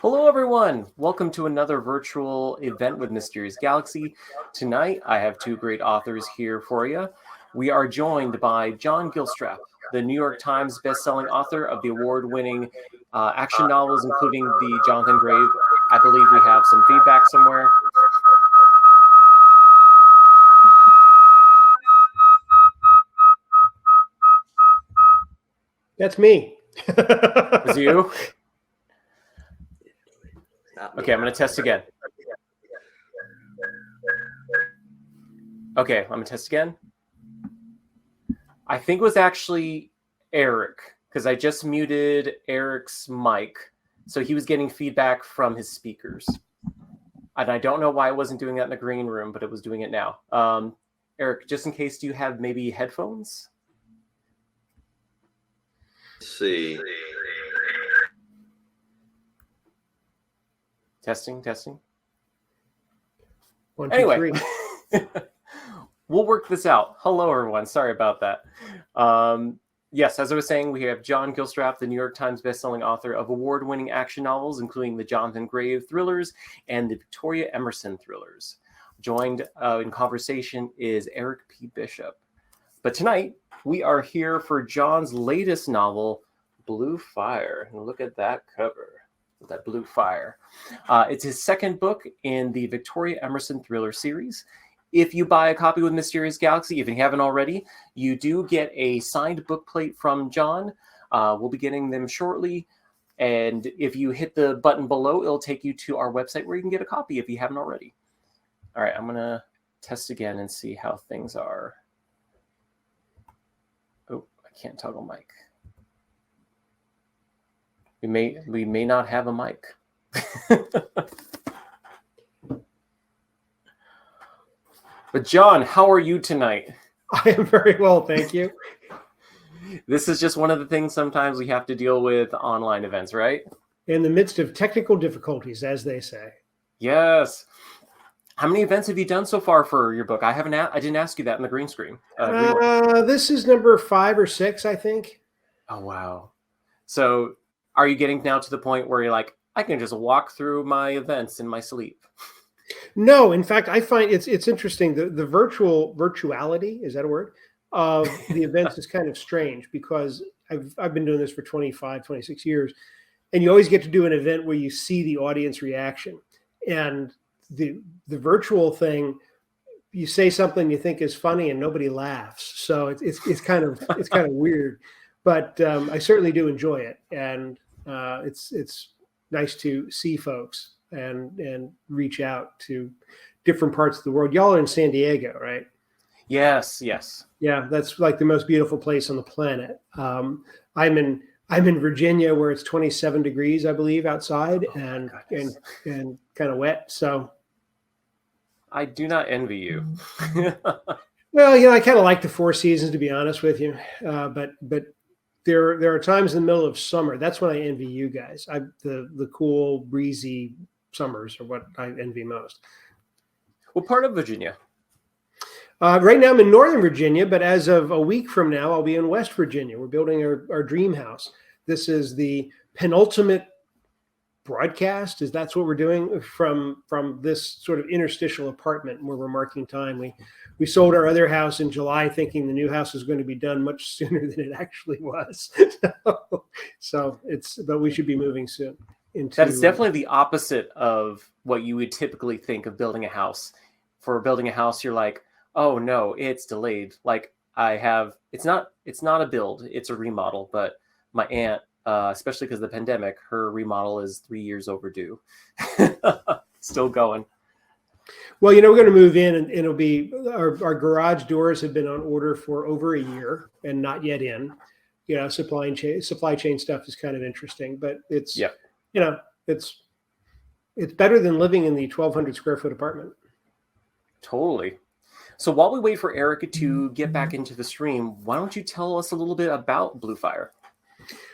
Hello, everyone. Welcome to another virtual event with Mysterious Galaxy. Tonight, I have two great authors here for you. We are joined by John Gilstrap, the New York Times bestselling author of the award-winning action novels, including the Jonathan Grave. I believe we have some feedback somewhere. That's me. Is it you? Okay, I'm going to test again. Okay, I'm going to test again. I think it was actually Eric, because I just muted Eric's mic, so he was getting feedback from his speakers. And I don't know why it wasn't doing that in the green room, but it was doing it now. Eric, just in case, do you have maybe headphones? Let's see. Testing. One, two, Anyway, three. We'll work this out. Hello, everyone. Sorry about that. Yes, as I was saying, we have John Gilstrap, the New York Times bestselling author of award-winning action novels, including the Jonathan Grave Thrillers and the Victoria Emerson Thrillers. Joined in conversation is Eric P. Bishop. But tonight, we are here for John's latest novel, Bluefire. And look at that cover. That Bluefire. It's his second book in the Victoria Emerson Thriller series. If you buy a copy with Mysterious Galaxy, if you haven't already, you do get a signed book plate from John. We'll be getting them shortly. And if you hit the button below, it'll take you to our website where you can get a copy if you haven't already. All right, I'm going to test again and see how things are. Oh, I can't toggle mic. We may not have a mic. But John, how are you tonight? I am very well, thank you. This is just one of the things sometimes we have to deal with online events, right? In the midst of technical difficulties, as they say. Yes. How many events have you done so far for your book? I didn't ask you that in the green screen. This is number 5 or 6, I think. Oh, wow. So are you getting now to the point where you're like, I can just walk through my events in my sleep? No, in fact, I find it's interesting. The virtuality, is that a word, of the events is kind of strange because I've been doing this for 25, 26 years, and you always get to do an event where you see the audience reaction. And the virtual thing, you say something you think is funny and nobody laughs. So it's kind of weird, but I certainly do enjoy it, and it's nice to see folks and reach out to different parts of the world. Y'all are in San Diego, right? Yes. Yeah, that's like the most beautiful place on the planet. I'm in Virginia, where it's 27 degrees, I believe, outside, and kind of wet. So I do not envy you. well, I kind of like the 4 seasons, to be honest with you. But there are times in the middle of summer. That's when I envy you guys. The cool, breezy summers are what I envy most. What part of Virginia? Right now I'm in Northern Virginia, but as of a week from now, I'll be in West Virginia. We're building our dream house. This is the penultimate broadcast. That's what we're doing from this sort of interstitial apartment where we're marking time. We sold our other house in July, thinking the new house was going to be done much sooner than it actually was. But we should be moving soon. That is definitely the opposite of what you would typically think of building a house. For building a house, you're like, oh no, it's delayed. Like it's not a build, it's a remodel. But my aunt, especially because of the pandemic, her remodel is 3 years overdue. Still going. Well, we're going to move in, and it'll be our garage doors have been on order for over a year and not yet in. Supply chain stuff is kind of interesting, but it's it's better than living in the 1,200 square foot apartment. Totally. So while we wait for Eric to get back into the stream, why don't you tell us a little bit about Bluefire?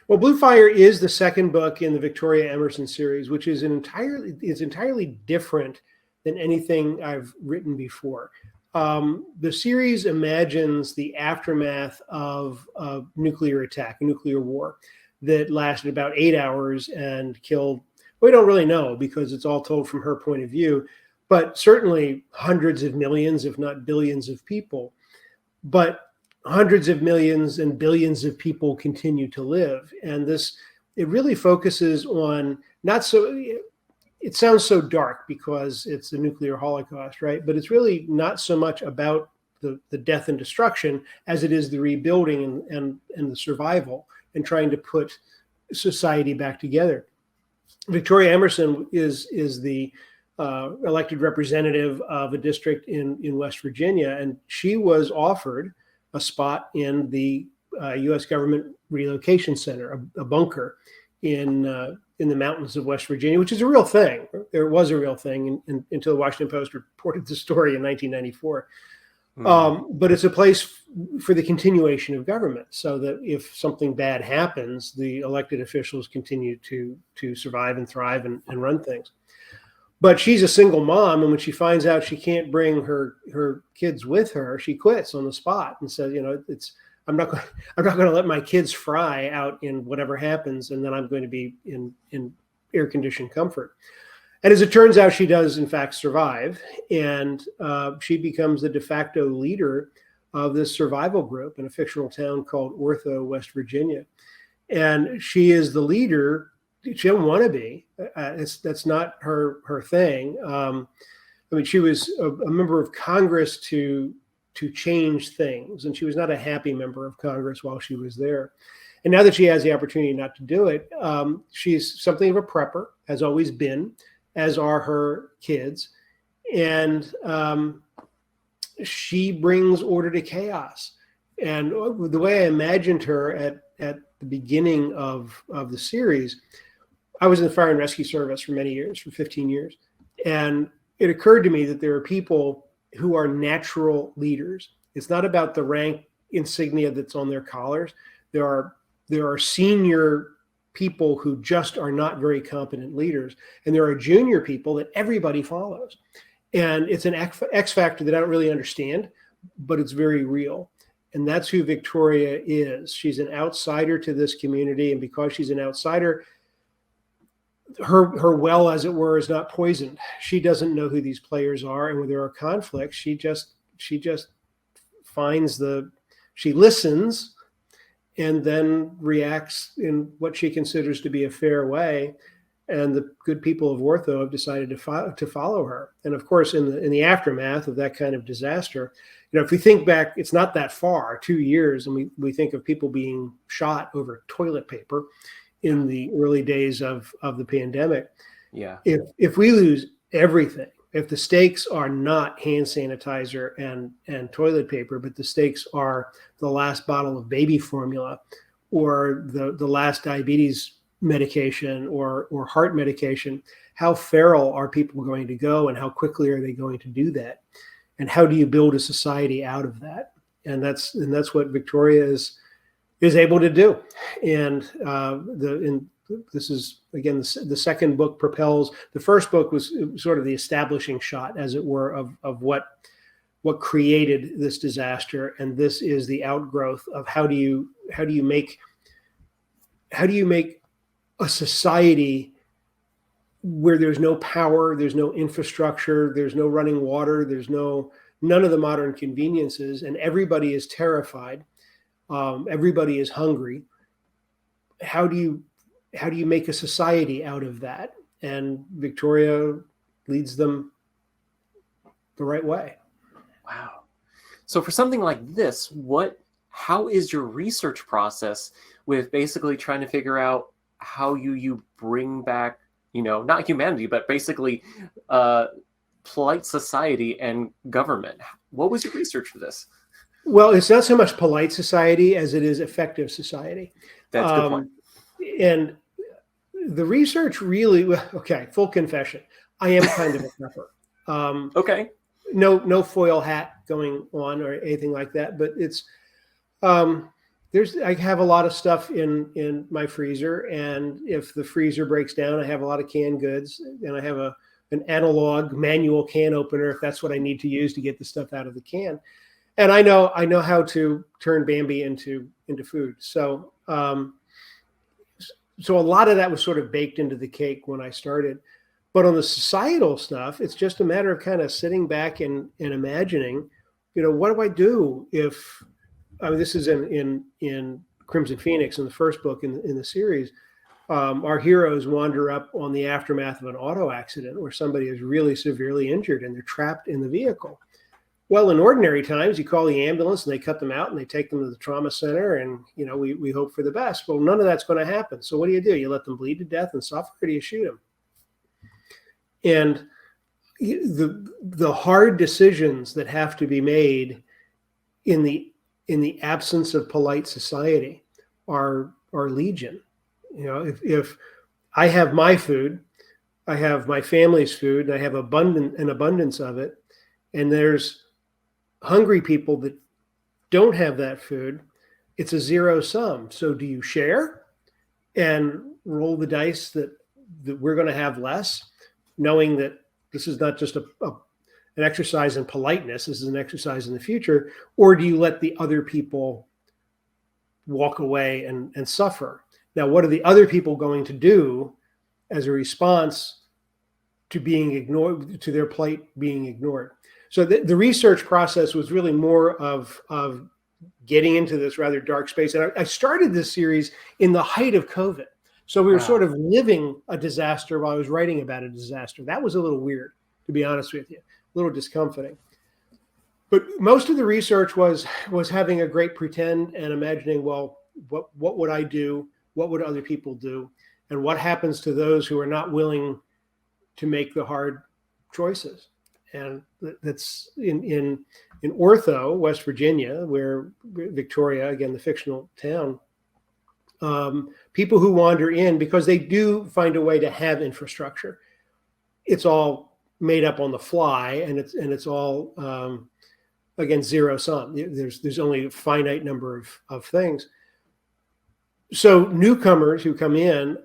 Well, Bluefire is the second book in the Victoria Emerson series, which is entirely different than anything I've written before. The series imagines the aftermath of a nuclear attack, a nuclear war that lasted about 8 hours and killed We don't really know because it's all told from her point of view, but certainly hundreds of millions, if not billions of people. But hundreds of millions and billions of people continue to live. And it really focuses on not so, it sounds so dark because it's the nuclear holocaust, right? But it's really not so much about the death and destruction as it is the rebuilding and the survival and trying to put society back together. Victoria Emerson is the elected representative of a district in West Virginia, and she was offered a spot in the U.S. government relocation center, a bunker in the mountains of West Virginia, which is a real thing. There was a real thing until the Washington Post reported the story in 1994. But it's a place for the continuation of government, so that if something bad happens, the elected officials continue to survive and thrive and run things. But she's a single mom, and when she finds out she can't bring her kids with her, she quits on the spot and says, I'm not going to let my kids fry out in whatever happens, and then I'm going to be in air-conditioned comfort. And as it turns out, she does, in fact, survive. And she becomes the de facto leader of this survival group in a fictional town called Ortho, West Virginia. And she is the leader. She didn't want to be. That's not her thing. She was a member of Congress to change things. And she was not a happy member of Congress while she was there. And now that she has the opportunity not to do it, she's something of a prepper, has always been, as are her kids. And she brings order to chaos. And the way I imagined her at the beginning of the series, I was in the fire and rescue service for many years, for 15 years. And it occurred to me that there are people who are natural leaders. It's not about the rank insignia that's on their collars. There are senior people who just are not very competent leaders. And there are junior people that everybody follows. And it's an X factor that I don't really understand, but it's very real. And that's who Victoria is. She's an outsider to this community. And because she's an outsider, her well, as it were, is not poisoned. She doesn't know who these players are. And when there are conflicts, she just she listens and then reacts in what she considers to be a fair way. And the good people of Ortho have decided to follow her. And of course, in the aftermath of that kind of disaster, if we think back, it's not that far, 2 years, and we think of people being shot over toilet paper in the early days of the pandemic. Yeah. If we lose everything, if the stakes are not hand sanitizer and toilet paper, but the stakes are the last bottle of baby formula or the last diabetes medication or heart medication, how feral are people going to go, and how quickly are they going to do that? And how do you build a society out of that? And that's what Victoria is able to do. And this is, again, the second book propels. The first book was sort of the establishing shot, as it were, of what created this disaster. And this is the outgrowth of how do you make a society where there's no power, there's no infrastructure, there's no running water, there's none of the modern conveniences, and everybody is terrified. Everybody is hungry. How do you make a society out of that? And Victoria leads them the right way. Wow. So for something like this, how is your research process with basically trying to figure out how you bring back, not humanity, but basically polite society and government? What was your research for this? Well, it's not so much polite society as it is effective society. That's a good point. And the research really, okay, full confession, I am kind of a prepper. Okay. No foil hat going on or anything like that, but it's I have a lot of stuff in my freezer, and if the freezer breaks down, I have a lot of canned goods, and I have an analog manual can opener if that's what I need to use to get the stuff out of the can. And I know how to turn Bambi into food. So so a lot of that was sort of baked into the cake when I started. But on the societal stuff, it's just a matter of kind of sitting back and imagining, what do I do if, I mean, this is in Crimson Phoenix, in the first book in the series. Our heroes wander up on the aftermath of an auto accident where somebody is really severely injured and they're trapped in the vehicle. Well, in ordinary times, you call the ambulance and they cut them out and they take them to the trauma center, and we hope for the best. Well, none of that's going to happen. So what do? You let them bleed to death and suffer, or do you shoot them? And the hard decisions that have to be made in the absence of polite society are legion. If I have my food, I have my family's food, and I have an abundance of it, and there's hungry people that don't have that food, it's a zero sum. So do you share and roll the dice that we're going to have less, knowing that this is not just an exercise in politeness, this is an exercise in the future, or do you let the other people walk away and suffer? Now, what are the other people going to do as a response to being ignored, to their plight being ignored? So the research process was really more of getting into this rather dark space. And I started this series in the height of COVID. So we were sort of living a disaster while I was writing about a disaster. That was a little weird, to be honest with you, a little discomforting. But most of the research was having a great pretend and imagining, well, what would I do? What would other people do? And what happens to those who are not willing to make the hard choices? And that's in Ortho, West Virginia, where Victoria, again, the fictional town, people who wander in, because they do find a way to have infrastructure. It's all made up on the fly, and it's all again, zero sum. There's only a finite number of things. So newcomers who come in,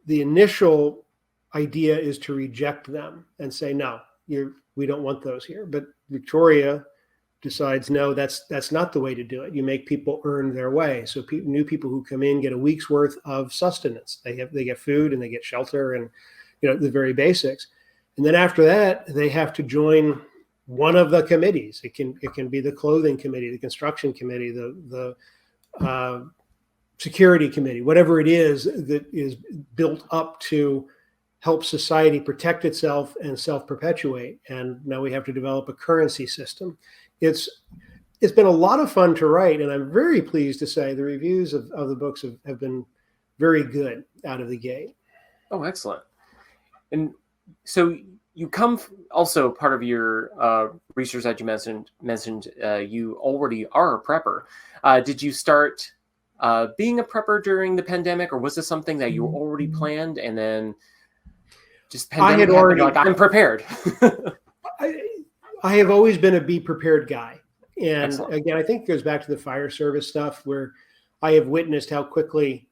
the initial idea is to reject them and say, no, we don't want those here. But Victoria decides, no, that's not the way to do it. You make people earn their way. So new people who come in get a week's worth of sustenance. They get food and they get shelter and the very basics. And then after that, they have to join one of the committees. It can be the clothing committee, the construction committee, the security committee, whatever it is that is built up to help society protect itself and self-perpetuate. And now we have to develop a currency system. It's been a lot of fun to write, and I'm very pleased to say the reviews of the books have been very good out of the gate. Oh, excellent. And so you come also, part of your research that you mentioned you already are a prepper. Did you start being a prepper during the pandemic, or was this something that you already planned and then just pandemic happened, like, I'm prepared? I have always been a be prepared guy. And Excellent. Again, I think it goes back to the fire service stuff, where I have witnessed how quickly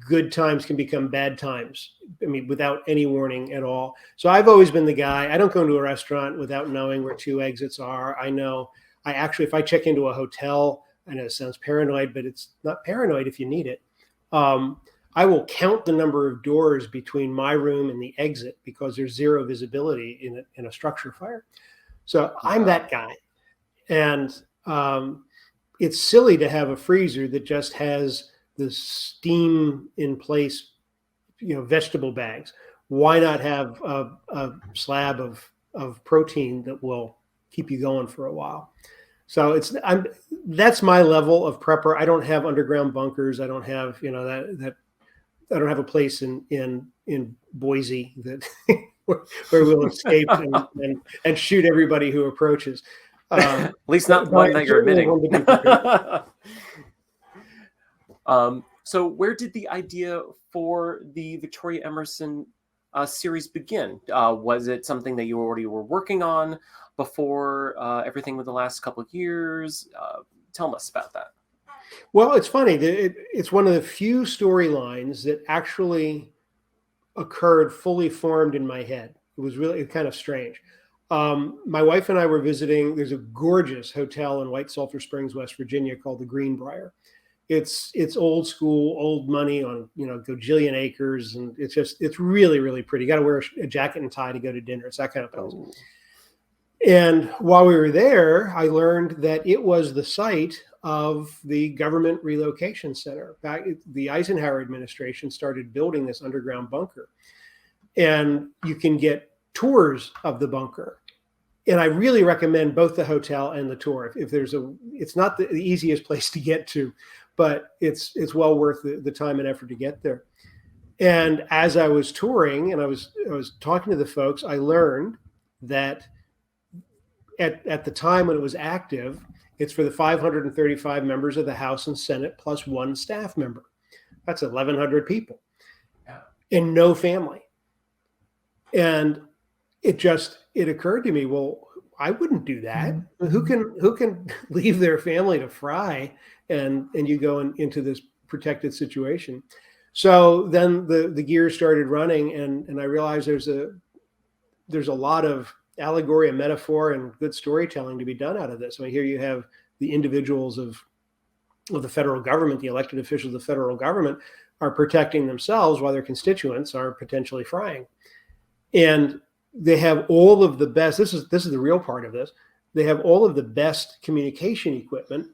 good times can become bad times. I mean, without any warning at all. So I've always been the guy. I don't go into a restaurant without knowing where two exits are. If I check into a hotel, I know it sounds paranoid, but it's not paranoid if you need it. I will count the number of doors between my room and the exit, because there's zero visibility in a structure fire. So I'm that guy. And it's silly to have a freezer that just has the steam in place, vegetable bags. Why not have a slab of protein that will keep you going for a while? So that's my level of prepper. I don't have underground bunkers. I don't have, I don't have a place in Boise that where we'll escape and shoot everybody who approaches. At least not one that you're admitting. So where did the idea for the Victoria Emerson series begin? Was it something that you already were working on before everything with the last couple of years? Tell us about that. Well, it's funny. It's one of the few storylines that actually occurred fully formed in my head. It was really kind of strange. My wife and I were visiting. There's a gorgeous hotel in White Sulphur Springs, West Virginia, called the Greenbrier. It's old school, old money on, gajillion acres, and it's really, really pretty. You got to wear a jacket and tie to go to dinner. It's that kind of place. Oh. And while we were there, I learned that it was the site of the government relocation center. The Eisenhower administration started building this underground bunker, and you can get tours of the bunker. And I really recommend both the hotel and the tour. If it's not the easiest place to get to, but it's well worth the time and effort to get there. And as I was touring and I was talking to the folks, I learned that at the time when it was active, it's for the 535 members of the House and Senate plus one staff member. That's 1,100 people, and no family. And it occurred to me, well, I wouldn't do that. Who can leave their family to fry and you go into this protected situation? So then the gears started running, and I realized there's a lot of allegory and metaphor and good storytelling to be done out of this. I mean, here you have the individuals of the federal government, the elected officials of the federal government are protecting themselves while their constituents are potentially frying. And they have all of the best, this is the real part of this, they have all of the best communication equipment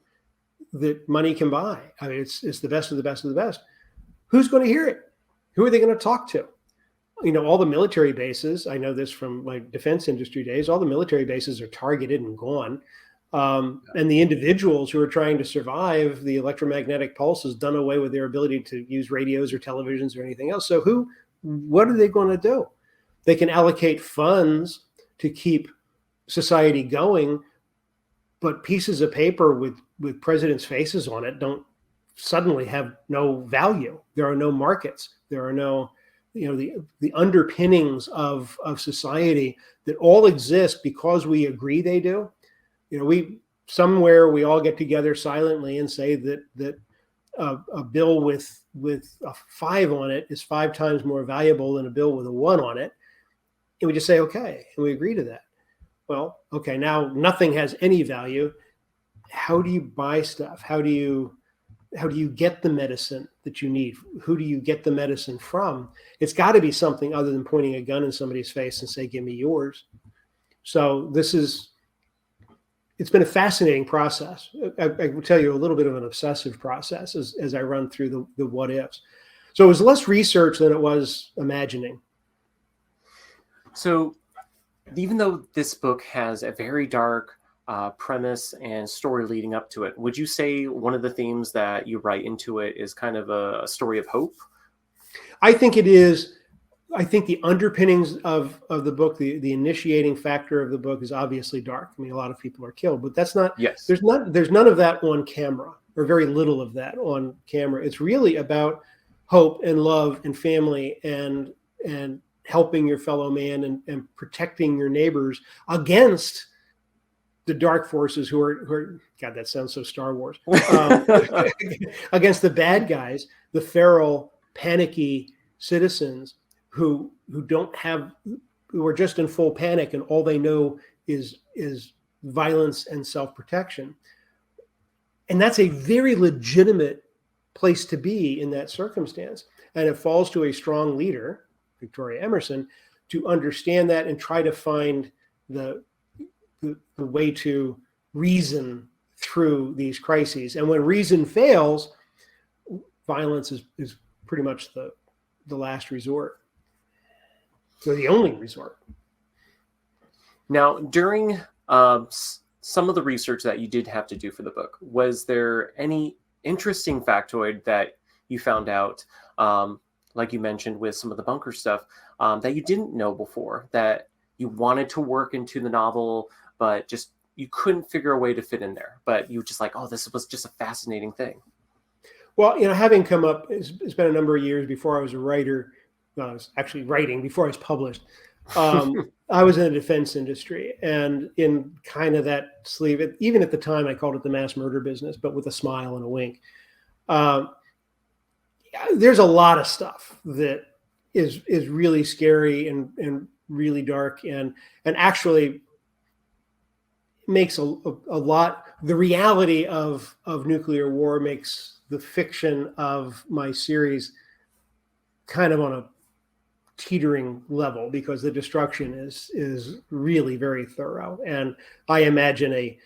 that money can buy. I mean, it's the best of the best of the best. Who's going to hear it? Who are they going to talk to? All the military bases, I know this from my defense industry days, all the military bases are targeted and gone. And the individuals who are trying to survive the electromagnetic pulse has done away with their ability to use radios or televisions or anything else. So what are they going to do? They can allocate funds to keep society going, but pieces of paper with presidents' faces on it don't suddenly have no value. There are no markets. There are no, the underpinnings of society that all exist because we agree they do. We all get together silently and say that a bill with a 5 on it is 5 times more valuable than a bill with a 1 on it. And we just say, okay, and we agree to that. Well, okay, now nothing has any value. How do you buy stuff? How do you get the medicine that you need? Who do you get the medicine from? It's got to be something other than pointing a gun in somebody's face and say, give me yours. So it's been a fascinating process. I will tell you a little bit of an obsessive process as I run through the what ifs. So it was less research than it was imagining. So even though this book has a very dark premise and story leading up to it, would you say one of the themes that you write into it is kind of a story of hope? I think it is. I think the underpinnings of the book, the initiating factor of the book is obviously dark. I mean, a lot of people are killed, but that's not, yes. There's none of that on camera, or very little of that on camera. It's really about hope and love and family and helping your fellow man and protecting your neighbors against the dark forces who are God, that sounds so Star Wars, against the bad guys, the feral, panicky citizens who are just in full panic, and all they know is violence and self-protection. And that's a very legitimate place to be in that circumstance. And it falls to a strong leader, Victoria Emerson, to understand that and try to find the way to reason through these crises. And when reason fails, violence is pretty much the last resort. So the only resort. Now, during some of the research that you did have to do for the book, was there any interesting factoid that you found out, like you mentioned with some of the bunker stuff, that you didn't know before, that you wanted to work into the novel, but just you couldn't figure a way to fit in there, but you were just like, oh, this was just a fascinating thing? Well, having come up, it's been a number of years before I was a writer. Well, I was actually writing before I was published. I was in the defense industry, and in kind of that sleeve, even at the time, I called it the mass murder business, but with a smile and a wink. There's a lot of stuff that is really scary and really dark, and actually makes a lot. The reality of nuclear war makes the fiction of my series kind of on a teetering level, because the destruction is really very thorough, and I imagine a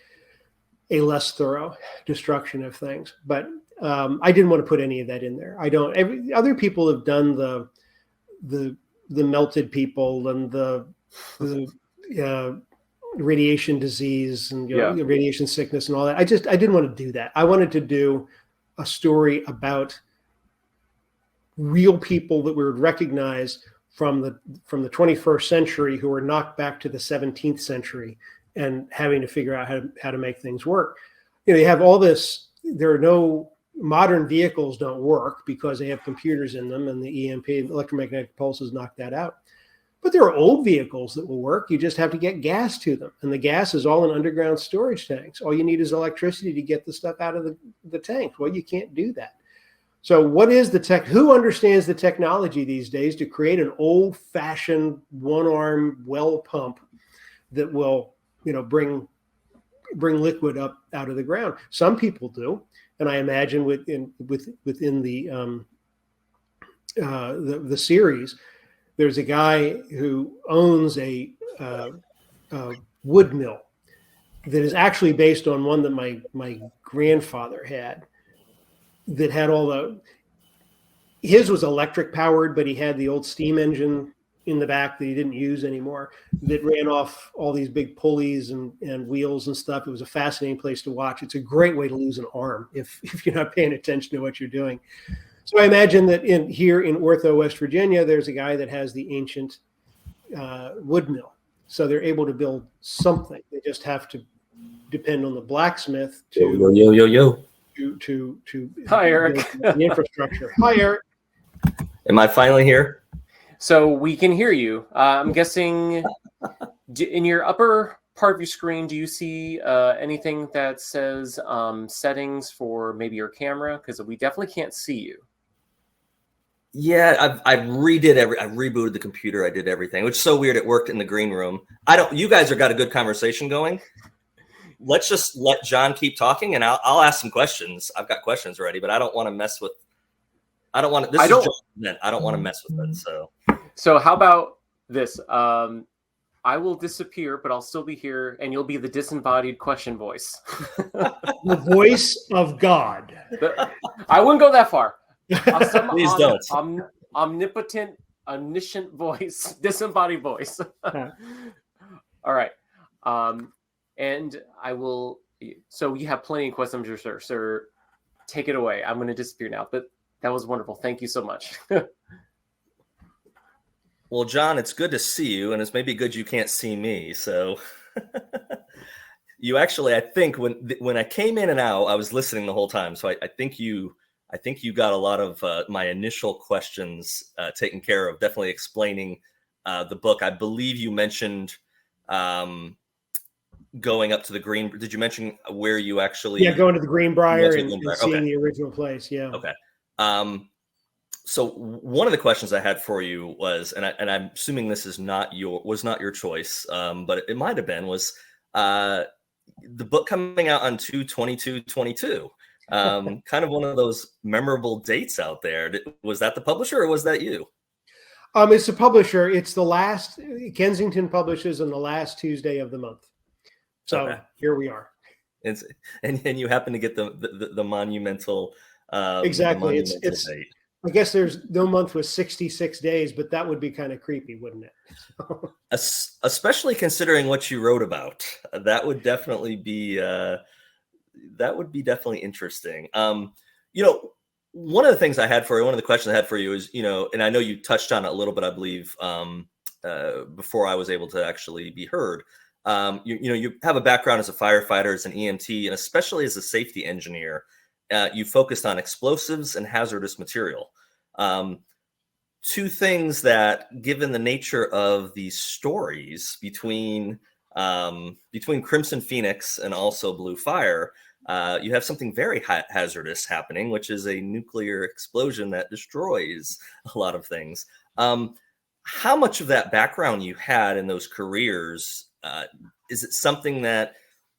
less thorough destruction of things. But I didn't want to put any of that in there. I don't. Other people have done the melted people and the radiation disease and radiation sickness and all that. I didn't want to do that. I wanted to do a story about real people that we would recognize from the 21st century who were knocked back to the 17th century and having to figure out how to make things work. You know, you have all this. There are no modern vehicles don't work because they have computers in them, and the EMP, electromagnetic pulses, knock that out. But there are old vehicles that will work. You just have to get gas to them, and the gas is all in underground storage tanks. All you need is electricity to get the stuff out of the tanks. Well, you can't do that. So what is the tech? Who understands the technology these days to create an old-fashioned one-arm well pump that will, bring liquid up out of the ground? Some people do, and I imagine within the series, there's a guy who owns a wood mill that is actually based on one that my grandfather had. That had his was electric powered, but he had the old steam engine in the back that he didn't use anymore, that ran off all these big pulleys and wheels and stuff. It was a fascinating place to watch. It's a great way to lose an arm if you're not paying attention to what you're doing. So I imagine that here in Ortho, West Virginia, there's a guy that has the ancient wood mill. So they're able to build something. They just have to depend on the blacksmith to Hi, Eric. The infrastructure. Hi, Eric. Am I finally here? So we can hear you. I'm guessing in your upper part of your screen, do you see anything that says settings for maybe your camera? Because we definitely can't see you. Yeah, I rebooted the computer. I did everything, which is so weird. It worked in the green room. You guys have got a good conversation going. Let's just let John keep talking, and I'll ask some questions. I've got questions ready, but I don't want to mess with. I don't want to. I don't want to mess with it. So how about this? I will disappear, but I'll still be here, and you'll be the disembodied question voice. The voice of God. I wouldn't go that far. Please don't. Omnipotent, omniscient voice, disembodied voice. All right. And I will. So you have plenty of questions, sir. Sir, take it away. I'm going to disappear now. But that was wonderful. Thank you so much. Well, John, it's good to see you, and it's maybe good you can't see me. So you actually, I think when I came in and out, I was listening the whole time. So I think you got a lot of my initial questions taken care of. Definitely explaining the book. I believe you mentioned. Going up to the Green. Did you mention where you actually? Yeah, going to the Greenbrier and seeing the original place. Yeah. Okay. So one of the questions I had for you was, and I'm assuming this was not your choice, but it might have been, was the book coming out on 2/22/22. Kind of one of those memorable dates out there. Was that the publisher or was that you? It's the publisher. It's the last. Kensington publishes on the last Tuesday of the month. So Here we are. And you happen to get the monumental. Exactly. It's date. I guess there's no month with 66 days, but that would be kind of creepy, wouldn't it? Especially considering what you wrote about. That would definitely be definitely interesting. One of the things I had for you, one of the questions I had for you is, and I know you touched on it a little bit, I believe, before I was able to actually be heard. You have a background as a firefighter, as an EMT, and especially as a safety engineer. You focused on explosives and hazardous material. Two things that, given the nature of these stories between Crimson Phoenix and also Bluefire, you have something very hazardous happening, which is a nuclear explosion that destroys a lot of things. How much of that background you had in those careers, is it something that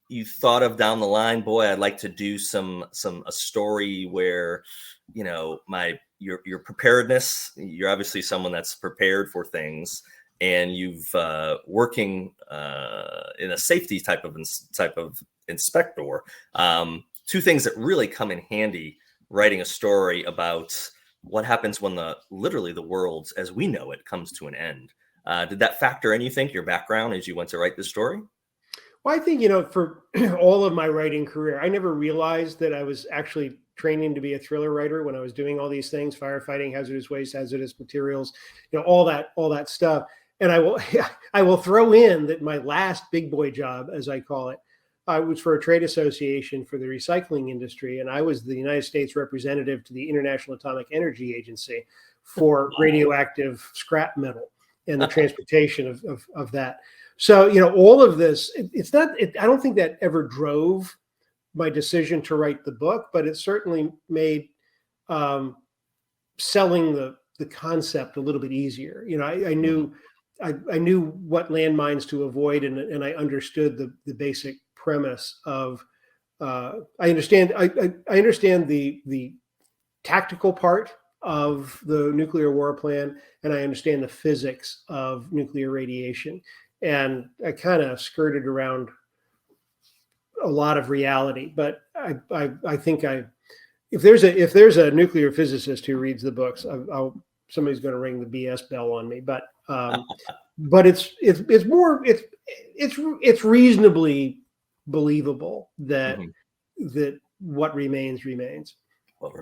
you thought of down the line, boy, I'd like to do a story where, you know, your preparedness, you're obviously someone that's prepared for things, and you've working in a safety type of inspector. Two things that really come in handy writing a story about what happens when literally the world as we know it comes to an end. Did that factor in, you think, your background as you went to write this story? Well, I think, for all of my writing career, I never realized that I was actually training to be a thriller writer when I was doing all these things: firefighting, hazardous waste, hazardous materials, all that stuff. And I will throw in that my last big boy job, as I call it, was for a trade association for the recycling industry. And I was the United States representative to the International Atomic Energy Agency for radioactive scrap metal and the transportation of that. So, all of this, I don't think that ever drove my decision to write the book, but it certainly made selling the concept a little bit easier. I knew what landmines to avoid, and I understood the basic premise of, I understand the tactical part of the nuclear war plan, and I understand the physics of nuclear radiation. And I kind of skirted around a lot of reality, but I think if there's a nuclear physicist who reads the books, somebody's going to ring the BS bell on me. But it's reasonably believable that that what remains. Well,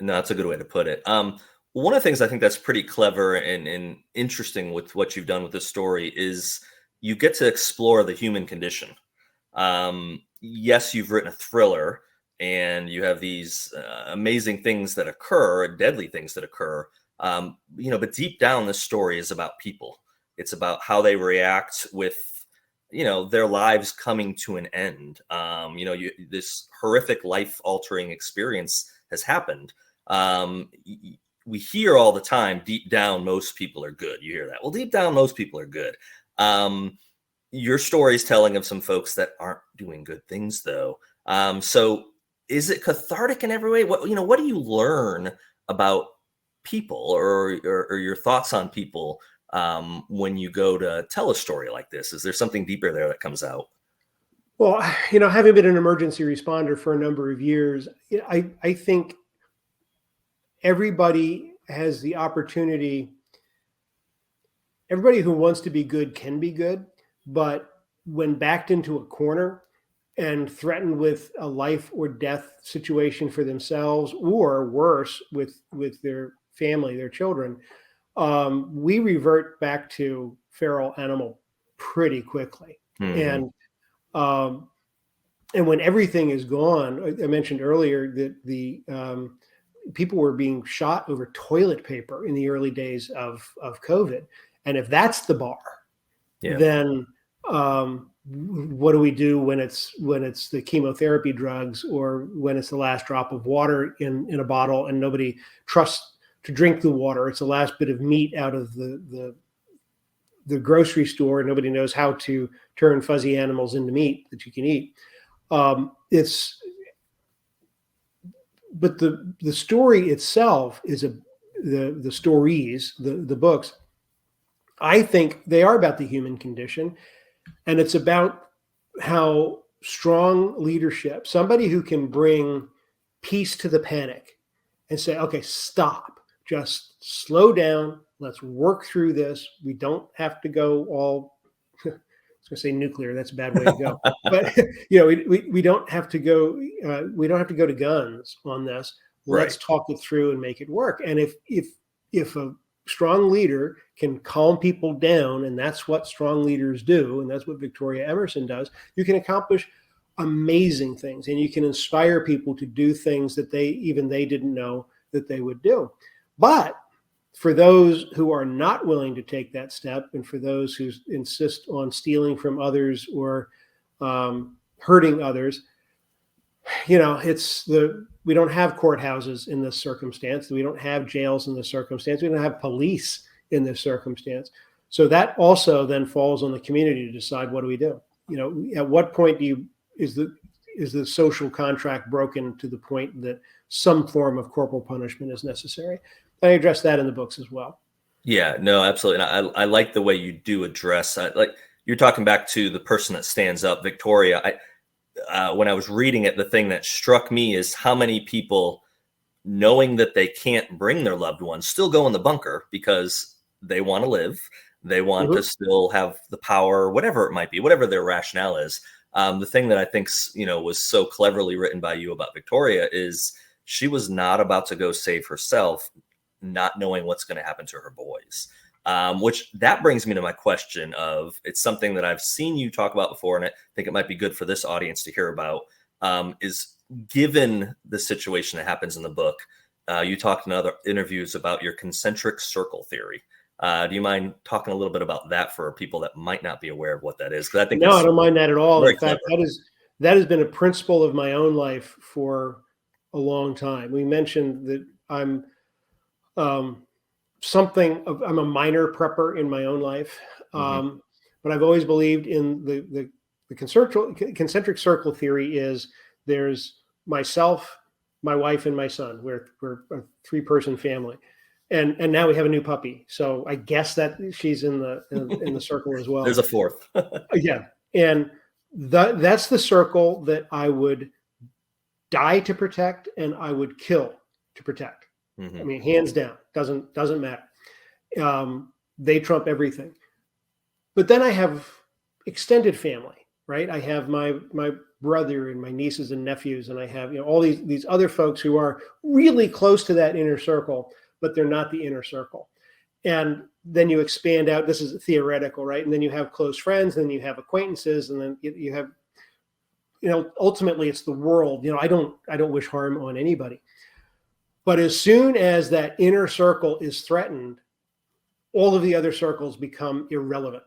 no, that's a good way to put it. One of the things I think that's pretty clever and interesting with what you've done with this story is you get to explore the human condition. Yes, you've written a thriller, and you have these amazing things that occur, deadly things that occur. But deep down, this story is about people. It's about how they react with, their lives coming to an end. This horrific, life-altering experience has happened. We hear all the time, deep down, most people are good. You hear that. Well, deep down, most people are good. Your story is telling of some folks that aren't doing good things, though. So is it cathartic in every way? What do you learn about people or your thoughts on people when you go to tell a story like this? Is there something deeper there that comes out? Well, having been an emergency responder for a number of years, I think everybody has the opportunity. Everybody who wants to be good can be good, but when backed into a corner and threatened with a life or death situation for themselves, or worse, with their family, their children, we revert back to feral animal pretty quickly. And when everything is gone, I mentioned earlier that the people were being shot over toilet paper in the early days of COVID. And if that's the bar, then what do we do when it's the chemotherapy drugs, or when it's the last drop of water in a bottle and nobody trusts to drink the water? It's the last bit of meat out of the grocery store, and nobody knows how to turn fuzzy animals into meat that you can eat. But the story itself is the stories, the books, I think they are about the human condition, and it's about how strong leadership, somebody who can bring peace to the panic and say, okay, stop, just slow down. Let's work through this. We don't have to go all, I was going to say nuclear. That's a bad way to go. But we don't have to go. We don't have to go to guns on this. Let's talk it through and make it work. And if a strong leader can calm people down, and that's what strong leaders do, and that's what Victoria Emerson does, you can accomplish amazing things, and you can inspire people to do things that they didn't know that they would do. But for those who are not willing to take that step, and for those who insist on stealing from others or hurting others, we don't have courthouses in this circumstance. We don't have jails in this circumstance. We don't have police in this circumstance. So that also then falls on the community to decide, what do we do? At what point do you is the social contract broken to the point that some form of corporal punishment is necessary. I address that in the books as well. Yeah, no, absolutely. And I like the way you do address, like you're talking back to the person that stands up, Victoria. When I was reading it, the thing that struck me is how many people, knowing that they can't bring their loved ones, still go in the bunker because they want to live. They want to still have the power, whatever it might be, whatever their rationale is. The thing that I think, was so cleverly written by you about Victoria is she was not about to go save herself, not knowing what's going to happen to her boys. Which that brings me to my question of, it's something that I've seen you talk about before, and I think it might be good for this audience to hear about, is given the situation that happens in the book, you talked in other interviews about your concentric circle theory. Do you mind talking a little bit about that for people that might not be aware of what that is? Because I think I don't mind that at all. In fact, clever. that has been a principle of my own life for a long time. We mentioned that I'm I'm a minor prepper in my own life, but I've always believed in the concentric circle theory. Is there's myself, my wife, and my son. We're a 3-person family. And now we have a new puppy, so I guess that she's in the circle as well. There's a 4th. Yeah, and that's the circle that I would die to protect, and I would kill to protect. I mean, hands down, doesn't matter. They trump everything. But then I have extended family, right? I have my brother and my nieces and nephews, and I have all these other folks who are really close to that inner circle, but they're not the inner circle. And then you expand out. This is theoretical, right? And then you have close friends, and then you have acquaintances, and then you have, ultimately it's the world. I don't wish harm on anybody. But as soon as that inner circle is threatened, all of the other circles become irrelevant.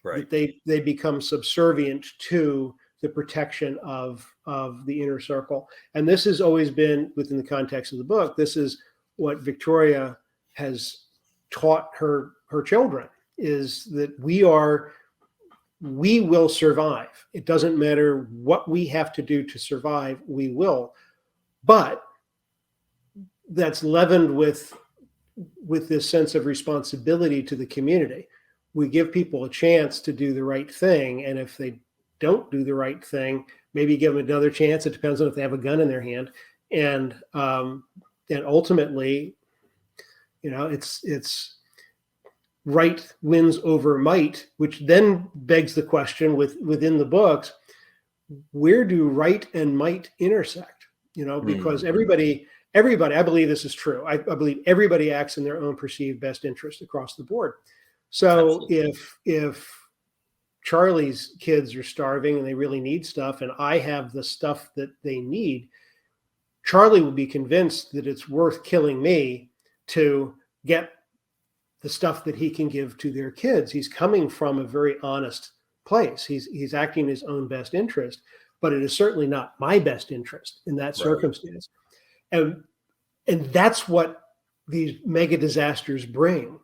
Right. They become subservient to the protection of the inner circle. And this has always been, within the context of the book, this is what Victoria has taught her children, is that we will survive. It doesn't matter what we have to do to survive, we will. But that's leavened with this sense of responsibility to the community. We give people a chance to do the right thing, and if they don't do the right thing, maybe give them another chance. It depends on if they have a gun in their hand, and ultimately, it's right wins over might, which then begs the question within the books: where do right and might intersect? Because everybody, I believe this is true. I believe everybody acts in their own perceived best interest across the board. So if Charlie's kids are starving and they really need stuff, and I have the stuff that they need, Charlie will be convinced that it's worth killing me to get the stuff that he can give to their kids. He's coming from a very honest place. He's acting in his own best interest, but it is certainly not my best interest in that circumstance. And that's what these mega disasters bring,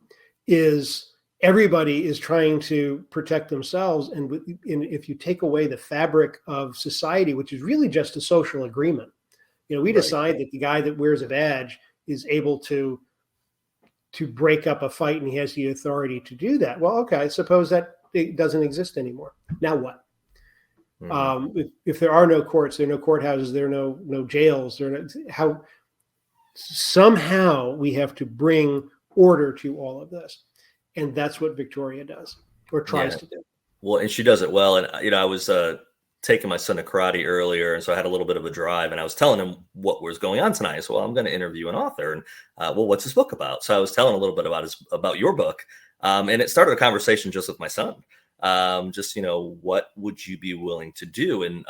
is everybody is trying to protect themselves. And if you take away the fabric of society, which is really just a social agreement, we decide that the guy that wears a badge is able to break up a fight, and he has the authority to do that. Well, okay, suppose that it doesn't exist anymore. Now what? If there are no courts, there are no courthouses, there are no jails, somehow we have to bring order to all of this. And that's what Victoria does, or tries to do. Well, and she does it well. And, I was taking my son to karate earlier, and so I had a little bit of a drive, and I was telling him what was going on tonight. So, I'm going to interview an author, and what's his book about? So I was telling a little bit about your book, and it started a conversation just with my son. What would you be willing to do? And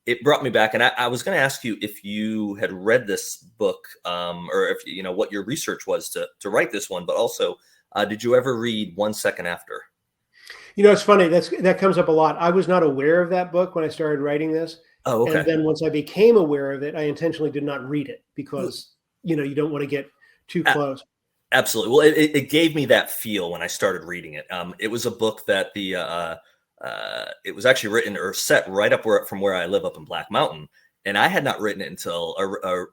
it brought me back, and I was going to ask you if you had read this book, or if what your research was to write this one, but also did you ever read 1 Second After? It's funny. That comes up a lot. I was not aware of that book when I started writing this. Oh, okay. And then once I became aware of it, I intentionally did not read it because, you don't want to get too close. Absolutely. Well, it gave me that feel when I started reading it. It was a book that the it was actually written or set right up from where I live up in Black Mountain. And I had not written it until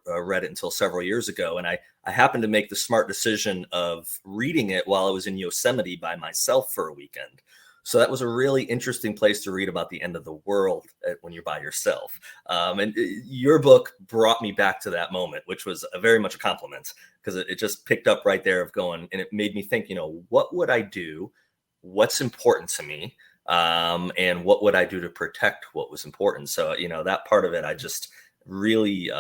read it until several years ago. And I happened to make the smart decision of reading it while I was in Yosemite by myself for a weekend. So that was a really interesting place to read about the end of the world when you're by yourself. And your book brought me back to that moment, which was very much a compliment, because it just picked up right there of going, and it made me think, what would I do? What's important to me? And what would I do to protect what was important? So, that part of it, I just really,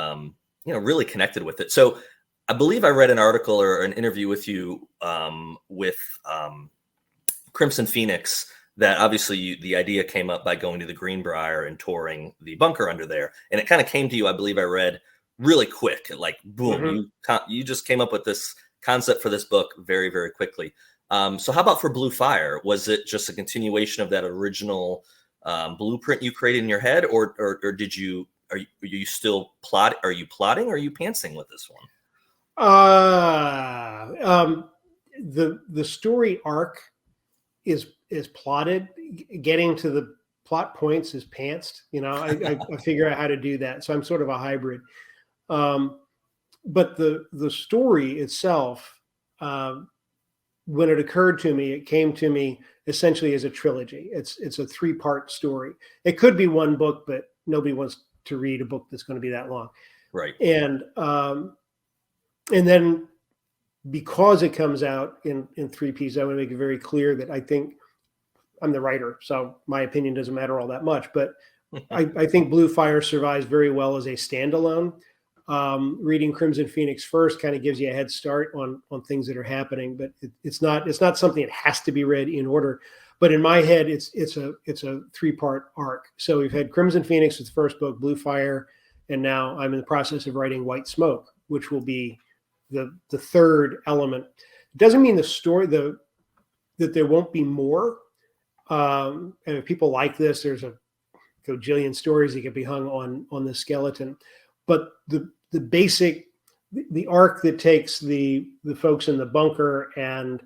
really connected with it. So I believe I read an article or an interview with you with Crimson Phoenix, that obviously the idea came up by going to the Greenbrier and touring the bunker under there. And it kind of came to you, I believe I read, really quick. Like, boom, you just came up with this concept for this book very, very quickly. So how about for Bluefire? Was it just a continuation of that original blueprint you created in your head, or are you still plotting? Are you plotting, or are you pantsing with this one? The story arc is plotted. Getting to the plot points is pantsed. I figure out how to do that. So I'm sort of a hybrid. But the story itself, when it occurred to me, it came to me essentially as a trilogy. It's a 3-part story. It could be one book, but nobody wants to read a book that's going to be that long. Right. And then because it comes out in 3 pieces, I want to make it very clear that I think I'm the writer, so my opinion doesn't matter all that much. But I think Bluefire survives very well as a standalone. Reading Crimson Phoenix first kind of gives you a head start on things that are happening, but it's not something that has to be read in order. But in my head, it's a 3-part arc. So we've had Crimson Phoenix with the first book, Bluefire, and now I'm in the process of writing White Smoke, which will be the third element. It doesn't mean the story that there won't be more. And if people like this, there's a gajillion stories that could be hung on the skeleton. But the basic, the arc that takes the folks in the bunker and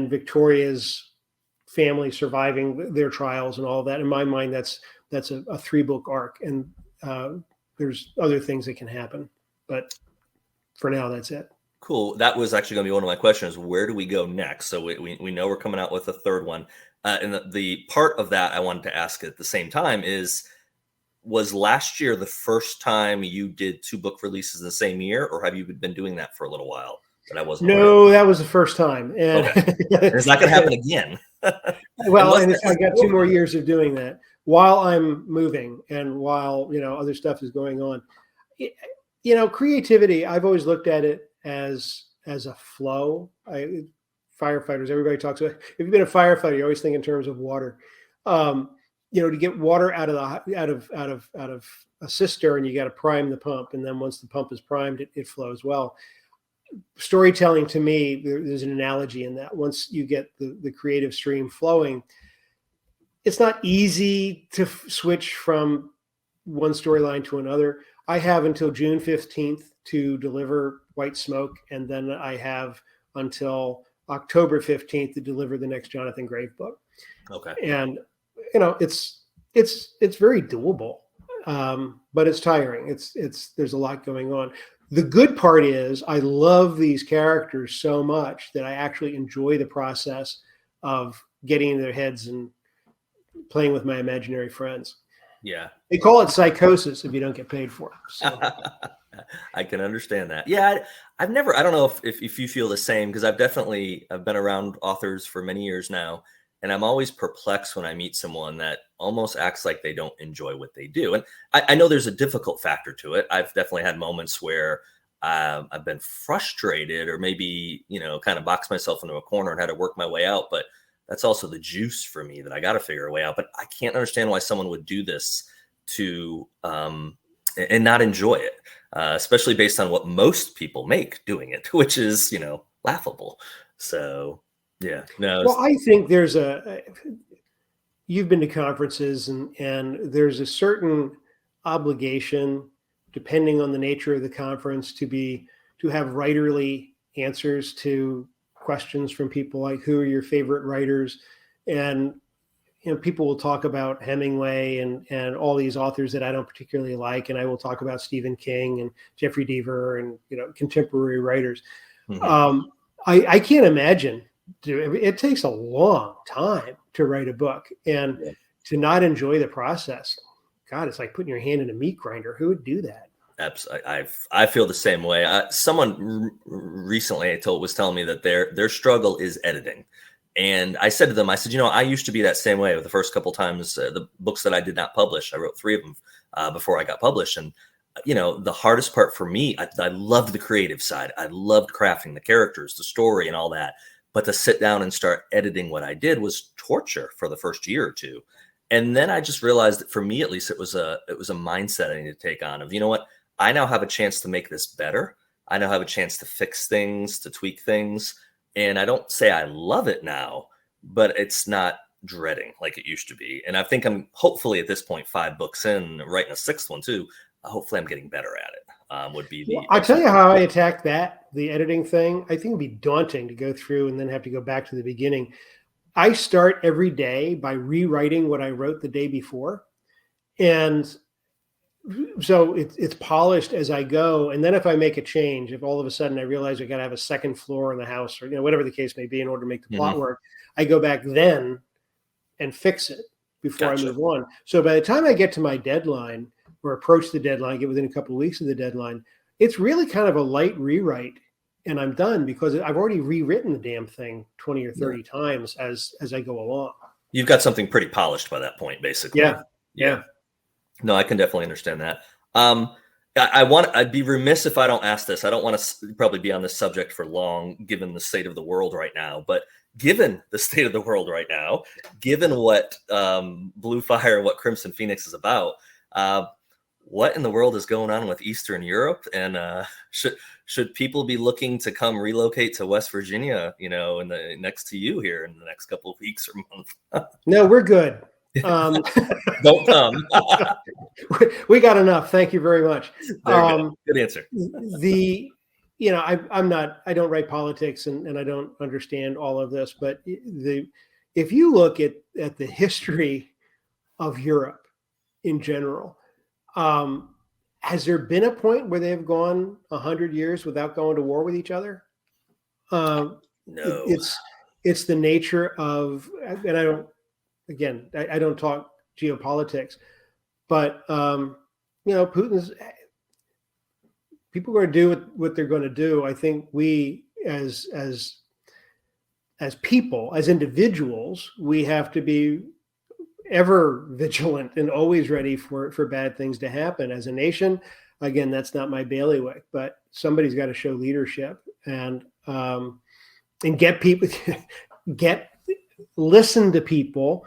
Victoria's family surviving their trials and all that, in my mind, that's a 3-book arc. And there's other things that can happen, but for now, that's it. Cool. That was actually going to be one of my questions. Where do we go next? So we know we're coming out with a third one. And the part of that I wanted to ask at the same time was last year the first time you did 2 book releases in the same year, or have you been doing that for a little while? That I wasn't. No, that was the first time. And okay. It's not going to happen again. Well, and I got 2 more years of doing that while I'm moving and while, other stuff is going on. Creativity, I've always looked at it as a flow. Firefighters, everybody talks about, if you've been a firefighter, you always think in terms of water. To get water out of a cistern, you got to prime the pump, and then once the pump is primed, it flows well. Storytelling, to me, there's an analogy in that. Once you get the creative stream flowing, it's not easy to switch from one storyline to another. I have until June 15th to deliver White Smoke, and then I have until October 15th to deliver the next Jonathan Grave book. Okay. And it's very doable, but it's tiring. There's a lot going on. The good part is I love these characters so much that I actually enjoy the process of getting in their heads and playing with my imaginary friends. Yeah. They call it psychosis if you don't get paid for it. So. I can understand that. Yeah. I don't know if you feel the same, because I've been around authors for many years now. And I'm always perplexed when I meet someone that almost acts like they don't enjoy what they do. And I know there's a difficult factor to it. I've definitely had moments where I've been frustrated, or maybe, kind of boxed myself into a corner and had to work my way out. But that's also the juice for me that I got to figure a way out. But I can't understand why someone would do this and not enjoy it, especially based on what most people make doing it, which is, laughable. So. Yeah. No. Well, I think you've been to conferences and there's a certain obligation, depending on the nature of the conference, to have writerly answers to questions from people like, who are your favorite writers? And, people will talk about Hemingway and all these authors that I don't particularly like, and I will talk about Stephen King and Jeffrey Deaver and contemporary writers. Mhm. I can't imagine. It takes a long time to write a book, and Yeah. to not enjoy the process. God, it's like putting your hand in a meat grinder. Who would do that? Absolutely. I feel the same way. Someone recently was telling me that their struggle is editing. And I said to them, I said, I used to be that same way with the first couple times, the books that I did not publish. I wrote 3 of them before I got published. And, the hardest part for me, I loved the creative side. I loved crafting the characters, the story and all that. But to sit down and start editing what I did was torture for the first year or two. And then I just realized that for me, at least, it was a mindset I needed to take on of, you know what? I now have a chance to make this better. I now have a chance to fix things, to tweak things. And I don't say I love it now, but it's not dreading like it used to be. And I think I'm hopefully at this point, 5 books in, writing a 6th one too. Hopefully I'm getting better at it. Would be the. I'll tell you how I attack the editing thing. I think it'd be daunting to go through and then have to go back to the beginning. I start every day by rewriting what I wrote the day before. And so it's polished as I go. And then if I make a change, if all of a sudden I realize I got to have a 2nd floor in the house, or whatever the case may be, in order to make the plot work, I go back then and fix it before I move on. So by the time I get to my deadline or approach the deadline, get within a couple of weeks of the deadline, it's really kind of a light rewrite, and I'm done because I've already rewritten the damn thing 20 or 30 times as I go along. You've got something pretty polished by that point, basically. Yeah. No, I can definitely understand that. I'd be remiss if I don't ask this. I don't want to probably be on this subject for long, given the state of the world right now. But given the state of the world right now, given what Bluefire and what Crimson Phoenix is about, what in the world is going on with Eastern Europe? And should people be looking to come relocate to West Virginia, in the next to you here in the next couple of weeks or months? No, we're good. Don't come. We got enough. Thank you very much. Good answer. I don't write politics and I don't understand all of this, but if you look at the history of Europe in general, has there been a point where they've gone 100 years without going to war with each other? No. It's the nature of, and I don't talk geopolitics, but Putin's people are going to do what they're going to do. I think we as people, as individuals, we have to be ever vigilant and always ready for bad things to happen. As a nation, again, that's not my bailiwick, but somebody's got to show leadership and get people, listen to people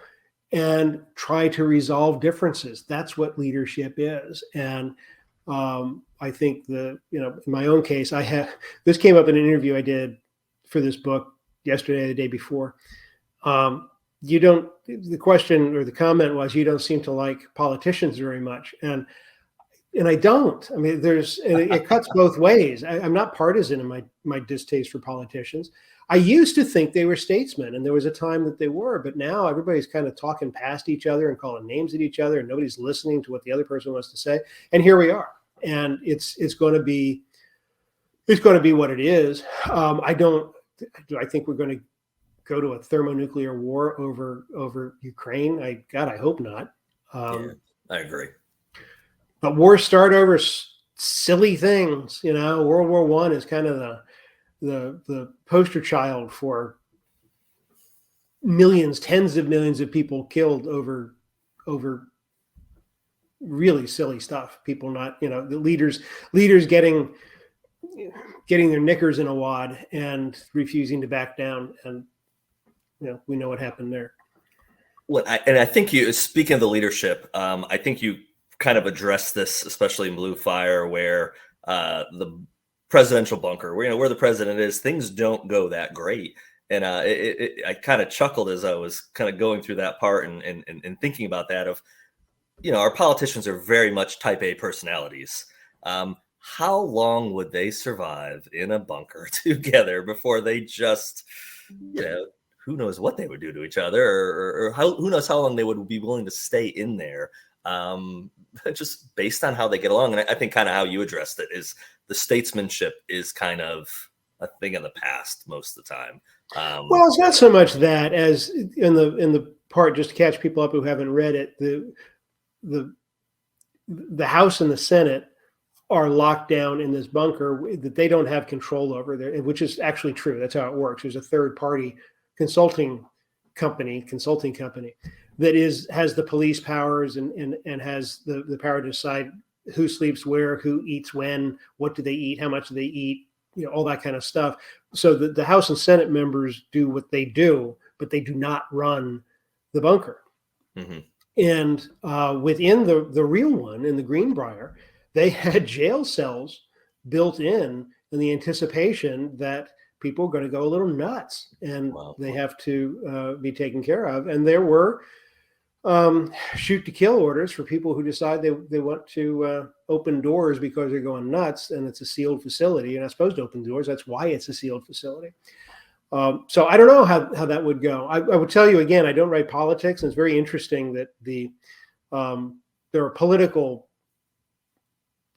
and try to resolve differences. That's what leadership is. And I think in my own case, this came up in an interview I did for this book yesterday, the day before. The question or the comment was, you don't seem to like politicians very much. And I don't. I mean, it cuts both ways. I'm not partisan in my distaste for politicians. I used to think they were statesmen, and there was a time that they were, but now everybody's kind of talking past each other and calling names at each other, and nobody's listening to what the other person wants to say. And here we are, and it's going to be what it is. Do I think we're going to go to a thermonuclear war over Ukraine? I hope not. I agree. But wars start over silly things. World War I is kind of the poster child for millions, tens of millions of people killed over really silly stuff. People not, the leaders getting their knickers in a wad and refusing to back down. And, we know what happened there. Well, I think speaking of the leadership, I think you kind of addressed this, especially in Bluefire, where the presidential bunker, where the president is, things don't go that great. And I kind of chuckled as I was kind of going through that part and thinking about that of, our politicians are very much type A personalities. How long would they survive in a bunker together before they just, who knows what they would do to each other, or who knows how long they would be willing to stay in there, just based on how they get along. And I think kind of how you addressed it is the statesmanship is kind of a thing of the past most of the time. Well, it's not so much that as in the part, just to catch people up who haven't read it, the House and the Senate are locked down in this bunker that they don't have control over, there, which is actually true. That's how it works. There's a third party consulting company that has the police powers and has the power to decide who sleeps where, who eats when, what do they eat, how much do they eat, all that kind of stuff. So the House and Senate members do what they do, but they do not run the bunker. Mm-hmm. And within the real one, in the Greenbrier, they had jail cells built in the anticipation that people are going to go a little nuts, and they have to be taken care of. And there were shoot to kill orders for people who decide they want to open doors because they're going nuts, and it's a sealed facility. You're not supposed to open doors. That's why it's a sealed facility. So I don't know how that would go. I would tell you again, I don't write politics, and it's very interesting that there are political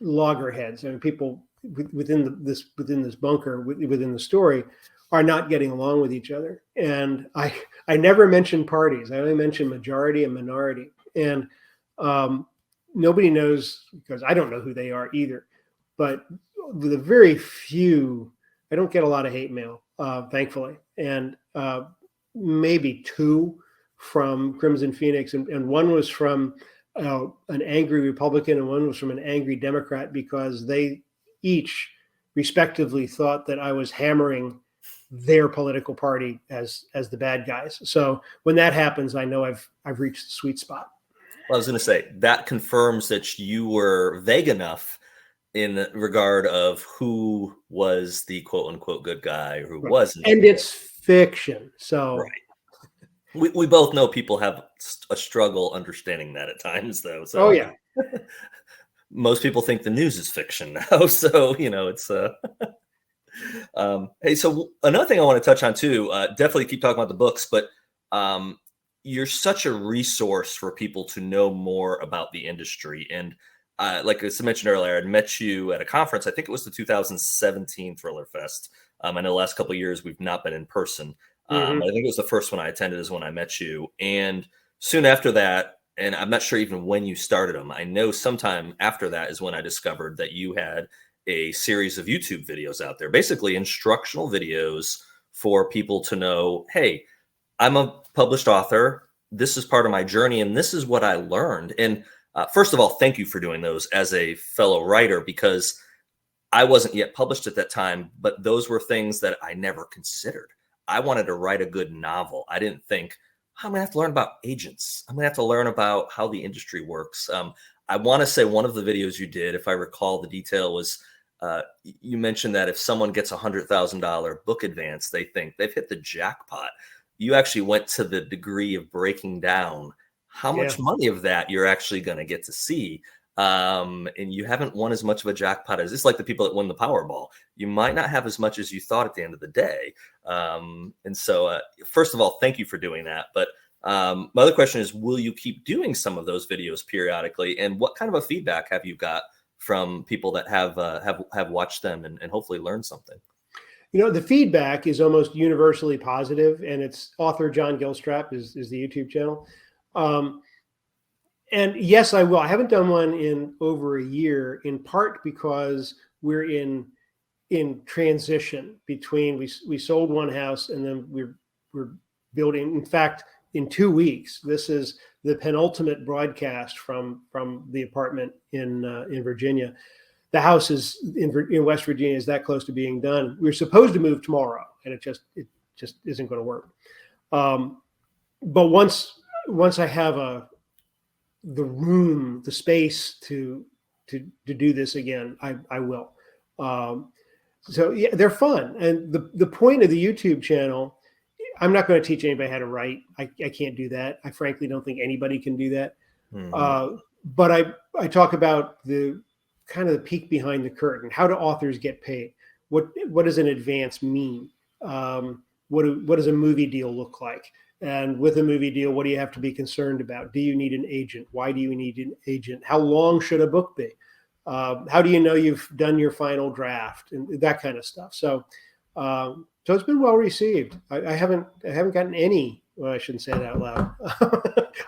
loggerheads. I mean, people within this bunker, within the story, are not getting along with each other. And I never mention parties. I only mention majority and minority. And nobody knows, because I don't know who they are either. But with a very few, I don't get a lot of hate mail, thankfully. And maybe two from Crimson Phoenix, and one was from an angry Republican and one was from an angry Democrat, because they each respectively thought that I was hammering their political party as the bad guys. So when that happens, I know I've reached the sweet spot. Well, I was going to say that confirms that you were vague enough in regard of who was the quote unquote good guy or who wasn't. And it's fiction. So right. We both know people have a struggle understanding that at times, though. So, oh yeah. Most people think the news is fiction now. So, it's hey, so another thing I want to touch on too, definitely keep talking about the books, but you're such a resource for people to know more about the industry. And like I mentioned earlier, I'd met you at a conference. I think it was the 2017 Thriller Fest. I know the last couple of years we've not been in person. I think it was the first one I attended is when I met you. And soon after that, and I'm not sure even when you started them, I know sometime after that is when I discovered that you had a series of YouTube videos out there, basically instructional videos for people to know, hey, I'm a published author. This is part of my journey, and this is what I learned. And first of all, thank you for doing those as a fellow writer, because I wasn't yet published at that time, but those were things that I never considered. I wanted to write a good novel. I didn't think, I'm going to have to learn about agents. I'm going to have to learn about how the industry works. I want to say one of the videos you did, if I recall the detail, was you mentioned that if someone gets $100,000 book advance, they think they've hit the jackpot. You actually went to the degree of breaking down how much money of that you're actually going to get to see. And you haven't won as much of a jackpot as it's like the people that win the Powerball. You might not have as much as you thought at the end of the day. And so, first of all, thank you for doing that. But my other question is, will you keep doing some of those videos periodically? And what kind of a feedback have you got from people that have watched them and hopefully learned something? The feedback is almost universally positive, and it's author John Gilstrap is the YouTube channel. And yes, I will. I haven't done one in over a year, in part because we're in transition between we sold one house and then we're building. In fact, in 2 weeks, this is the penultimate broadcast from the apartment in Virginia. The house is in West Virginia is that close to being done. We're supposed to move tomorrow, and it just isn't going to work. But once I have the room, the space to do this again, I will. So yeah, they're fun. And the point of the YouTube channel, I'm not going to teach anybody how to write. I can't do that. I frankly don't think anybody can do that. Mm-hmm. But I talk about the kind of the peek behind the curtain. How do authors get paid? What does an advance mean? what does a movie deal look like? And with a movie deal, what do you have to be concerned about? Do you need an agent? Why do you need an agent? How long should a book be? How do you know you've done your final draft, and that kind of stuff? So it's been well received. I haven't gotten any. Well, I shouldn't say that out loud.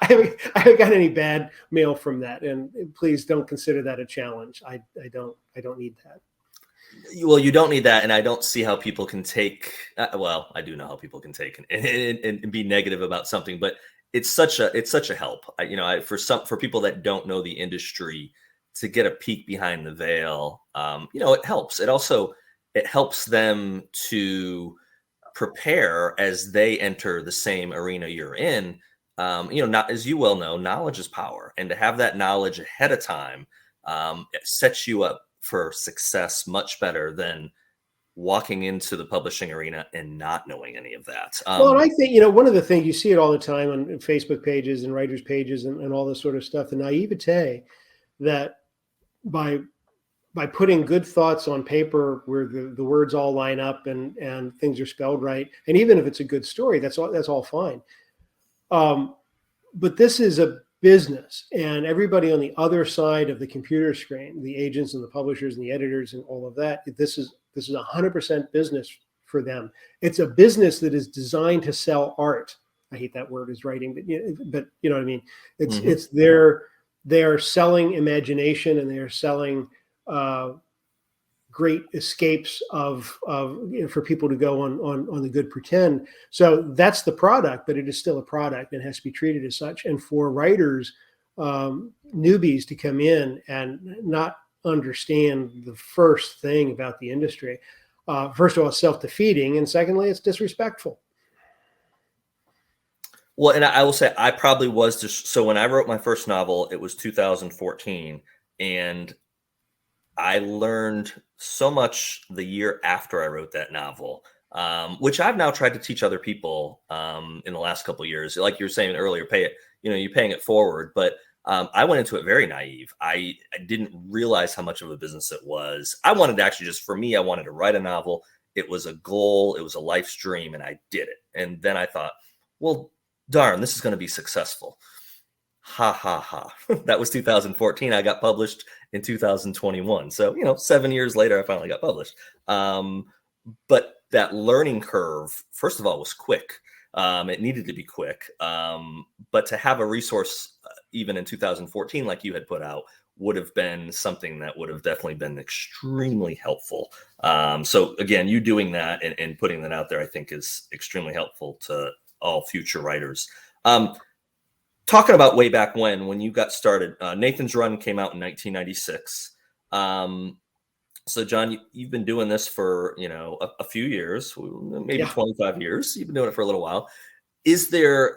I haven't gotten any bad mail from that, and please don't consider that a challenge. I don't need that. Well, you don't need that, and I don't see how people can take. Well, I do know how people can take and be negative about something, but it's such a help. For people that don't know the industry, to get a peek behind the veil, it helps. It helps them to prepare as they enter the same arena you're in. Not, as you well know, knowledge is power, and to have that knowledge ahead of time, it sets you up for success much better than walking into the publishing arena and not knowing any of that. Well, and I think, one of the things you see it all the time on Facebook pages and writers' pages and all this sort of stuff, the naivete that by putting good thoughts on paper where the words all line up and things are spelled right, and even if it's a good story, that's all fine. But this is a business, and everybody on the other side of the computer screen, the agents and the publishers and the editors and all of that, this is 100% business for them. It's a business that is designed to sell art. I hate that word as writing, but you know what I mean? It's they're selling imagination, and they're selling great escapes for people to go on the good pretend. So that's the product, but it is still a product and has to be treated as such. And for writers, newbies to come in and not understand the first thing about the industry, first of all, it's self-defeating, and secondly, it's disrespectful. Well, and I will say I probably was just, so when I wrote my first novel, it was 2014, and I learned so much the year after I wrote that novel, which I've now tried to teach other people in the last couple of years. Like you were saying earlier, you're paying it forward. But I went into it very naive. I didn't realize how much of a business it was. I wanted to actually I wanted to write a novel. It was a goal. It was a life's dream, and I did it. And then I thought, well, darn, this is going to be successful. Ha ha ha. That was 2014. I got published in 2021. So, 7 years later, I finally got published. But that learning curve, first of all, was quick. It needed to be quick. But to have a resource, even in 2014, like you had put out, would have been something that would have definitely been extremely helpful. So again, you doing that and putting that out there, I think is extremely helpful to all future writers. Talking about way back when you got started, Nathan's Run came out in 1996. So John, you've been doing this for, a few years, maybe 25 years. You've been doing it for a little while. Is there,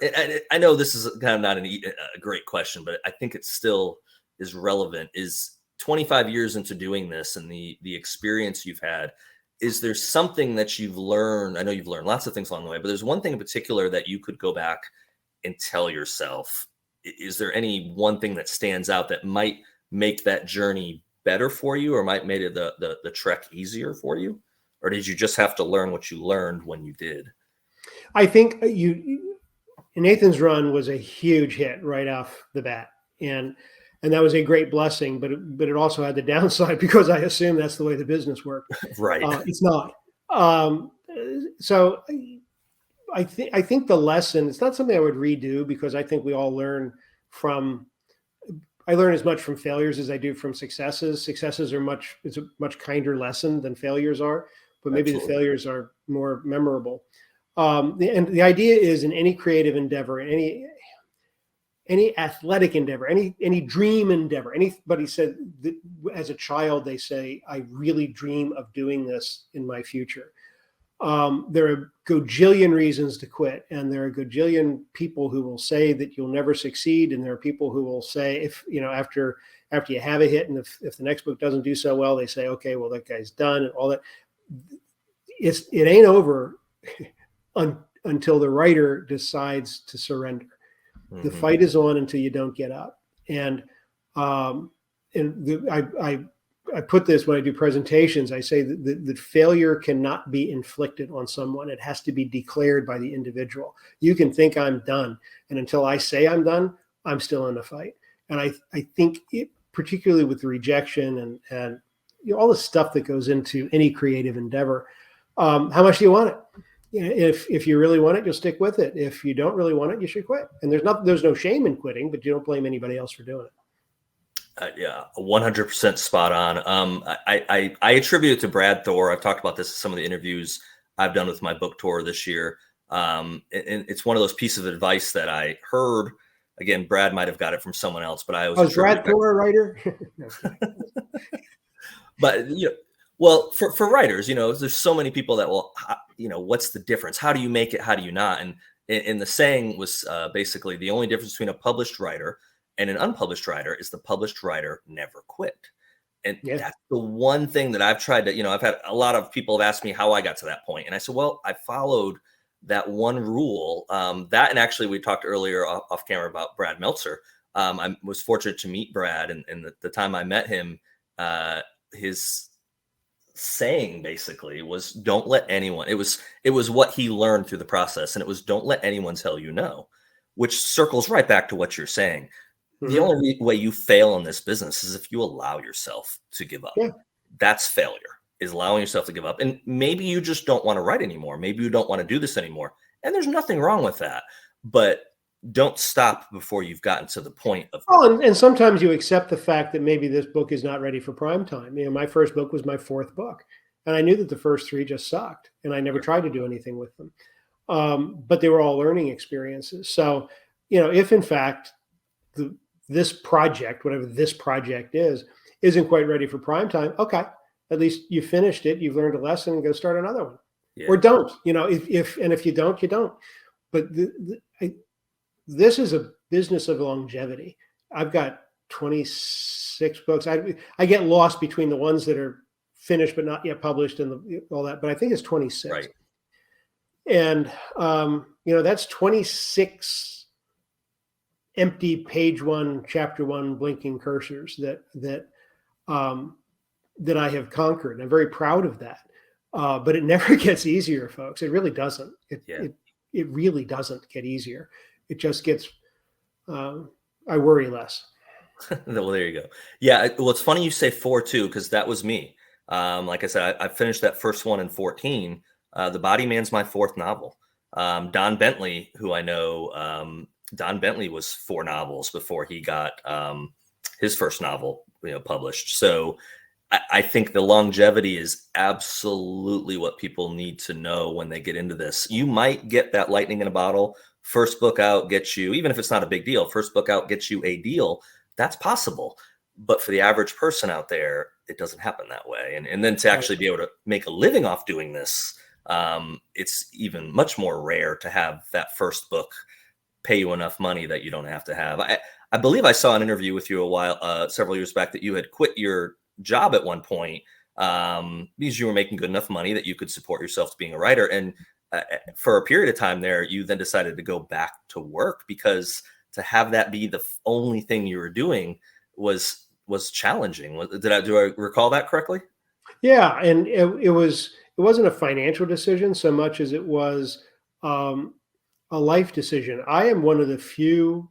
I know this is kind of not a great question, but I think it still is relevant, is 25 years into doing this and the experience you've had, is there something that you've learned? I know you've learned lots of things along the way, but there's one thing in particular that you could go back and tell yourself. Is there any one thing that stands out that might make that journey better for you, or might make it the trek easier for you? Or did you just have to learn what you learned when you did? I think Nathan's Run was a huge hit right off the bat. And that was a great blessing, but it also had the downside, because I assume that's the way the business worked. Right. It's not. So I think the lesson, it's not something I would redo, because I think we all learn I learn as much from failures as I do from successes. Successes it's a much kinder lesson than failures are, but maybe Absolutely. The failures are more memorable. And the idea is, in any creative endeavor, any athletic endeavor, any dream endeavor, anybody said that as a child, they say, I really dream of doing this in my future. There are a gajillion reasons to quit, and there are a gajillion people who will say that you'll never succeed, and there are people who will say, if after you have a hit, and if the next book doesn't do so well, they say, okay, well, that guy's done, and all that. It ain't over until the writer decides to surrender. Mm-hmm. The fight is on until you don't get up, and I I put this when I do presentations. I say that failure cannot be inflicted on someone. It has to be declared by the individual. You can think I'm done, and until I say I'm done, I'm still in the fight. And I think it, particularly with rejection and all the stuff that goes into any creative endeavor, how much do you want it? If you really want it, you'll stick with it. If you don't really want it, you should quit. And there's no shame in quitting, but you don't blame anybody else for doing it. Yeah, 100% spot on. I attribute it to Brad Thor. I've talked about this in some of the interviews I've done with my book tour this year. And it's one of those pieces of advice that I heard. Again, Brad might have got it from someone else, but I was Brad Thor a writer? But well, for writers, there's so many people that will, what's the difference? How do you make it? How do you not? And the saying was basically the only difference between a published writer and an unpublished writer is the published writer never quit. And that's the one thing that I've tried to, I've had a lot of people have asked me how I got to that point. And I said, well, I followed that one rule. That, and actually we talked earlier off camera about Brad Meltzer. I was fortunate to meet Brad, and the time I met him, his saying basically was, don't let anyone, it was what he learned through the process. And it was, don't let anyone tell you no, which circles right back to what you're saying. The only way you fail in this business is if you allow yourself to give up. Yeah. That's failure, is allowing yourself to give up. And maybe you just don't want to write anymore. Maybe you don't want to do this anymore. And there's nothing wrong with that. But don't stop before you've gotten to the point of. Oh, and sometimes you accept the fact that maybe this book is not ready for prime time. My first book was my fourth book. And I knew that the first three just sucked. And I never tried to do anything with them. But they were all learning experiences. So, if in fact this project, whatever this project is, isn't quite ready for prime time, okay, at least you finished it, you've learned a lesson, and go start another one. Or don't. If you don't, you don't. But this is a business of longevity. I've got 26 books. I get lost between the ones that are finished but not yet published and all that, but I think it's 26. Right. And that's 26 empty page one, chapter one, blinking cursors that I have conquered. And I'm very proud of that. But it never gets easier, folks. It really doesn't. It really doesn't get easier. It just gets, I worry less. Well, there you go. Yeah. Well, it's funny you say 4 too, because that was me. Like I said, I finished that first one in 14. The Body Man's my fourth novel. Don Bentley, who I know, Don Bentley was 4 novels before he got his first novel, published. So I think the longevity is absolutely what people need to know when they get into this. You might get that lightning in a bottle. First book out gets you, even if it's not a big deal, first book out gets you a deal. That's possible. But for the average person out there, it doesn't happen that way. And then to actually be able to make a living off doing this, it's even much more rare to have that first book pay you enough money that you don't have to have. I believe I saw an interview with you several years back, that you had quit your job at one point because you were making good enough money that you could support yourself to being a writer. And for a period of time there, you then decided to go back to work, because to have that be the only thing you were doing was challenging. Do I recall that correctly? Yeah. And it wasn't a financial decision so much as it was a life decision. I am one of the few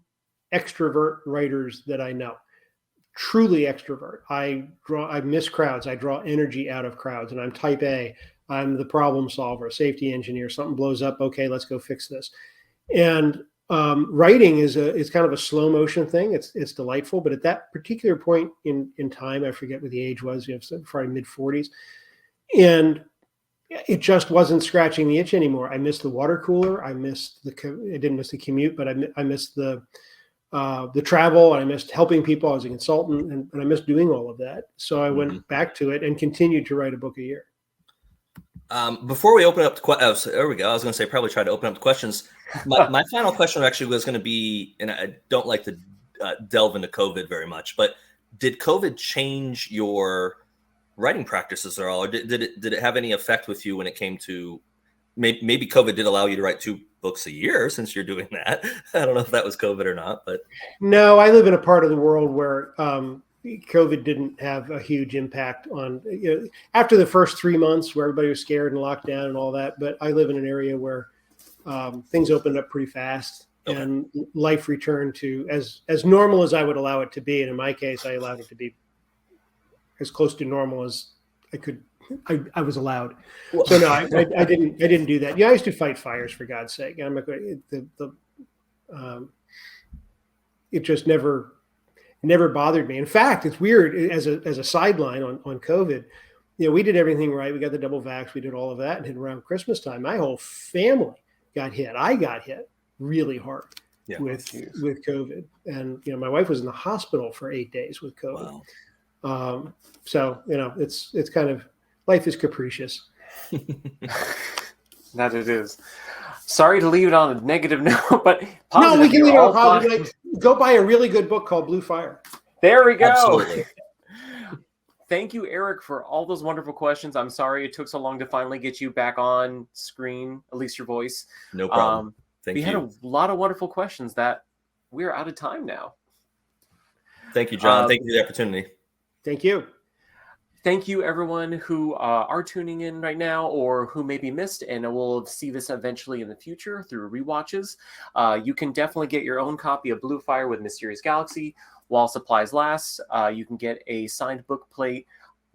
extrovert writers that I know. Truly extrovert. I miss crowds. I draw energy out of crowds, and I'm type A. I'm the problem solver, safety engineer. Something blows up. Okay, let's go fix this. And writing is kind of a slow motion thing. It's delightful, but at that particular point in time, I forget what the age was. Probably mid 40s, and it just wasn't scratching the itch anymore. I missed the water cooler. I didn't miss the commute, but I missed the travel. I missed helping people. I was a consultant, and I missed doing all of that. So I went back to it and continued to write a book a year. Before we open up to there we go. I was going to say probably try to open up the questions. My final question actually was going to be, and I don't like to delve into COVID very much, but did COVID change your writing practices at all, or did it have any effect with you when it came to maybe COVID did allow you to write 2 books a year since you're doing that? I don't know if that was COVID or not, but no, I live in a part of the world where COVID didn't have a huge impact on, after the first 3 months where everybody was scared and locked down and all that. But I live in an area where things opened up pretty fast, Okay. and life returned to as normal as I would allow it to be. And in my case, I allowed it to be as close to normal as I could. I was allowed. So no, I didn't do that. Yeah, I used to fight fires, for God's sake. I'm not going it just never bothered me. In fact, it's weird, as a sideline on COVID, we did everything right. We got the double vax, we did all of that, and then around Christmas time, my whole family got hit. I got hit really hard with COVID. And my wife was in the hospital for 8 days with COVID. Wow. So it's kind of, life is capricious. That it is. Sorry to leave it on a negative note, but no, we can leave it on positive. Like, go buy a really good book called Bluefire. There we go. Absolutely. Thank you, Eric, for all those wonderful questions. I'm sorry it took so long to finally get you back on screen, at least your voice. No problem. We had a lot of wonderful questions that we're out of time now. Thank you, John. Thank you for the opportunity. Thank you. Thank you, everyone who are tuning in right now or who maybe missed, and we'll see this eventually in the future through rewatches. You can definitely get your own copy of Bluefire with Mysterious Galaxy while supplies last. You can get a signed book plate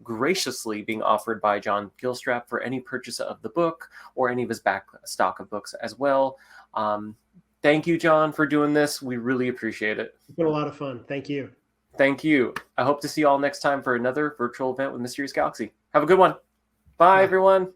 graciously being offered by John Gilstrap for any purchase of the book or any of his back stock of books as well. Thank you, John, for doing this. We really appreciate it. It's been a lot of fun. Thank you. Thank you. I hope to see you all next time for another virtual event with Mysterious Galaxy. Have a good one. Bye, everyone.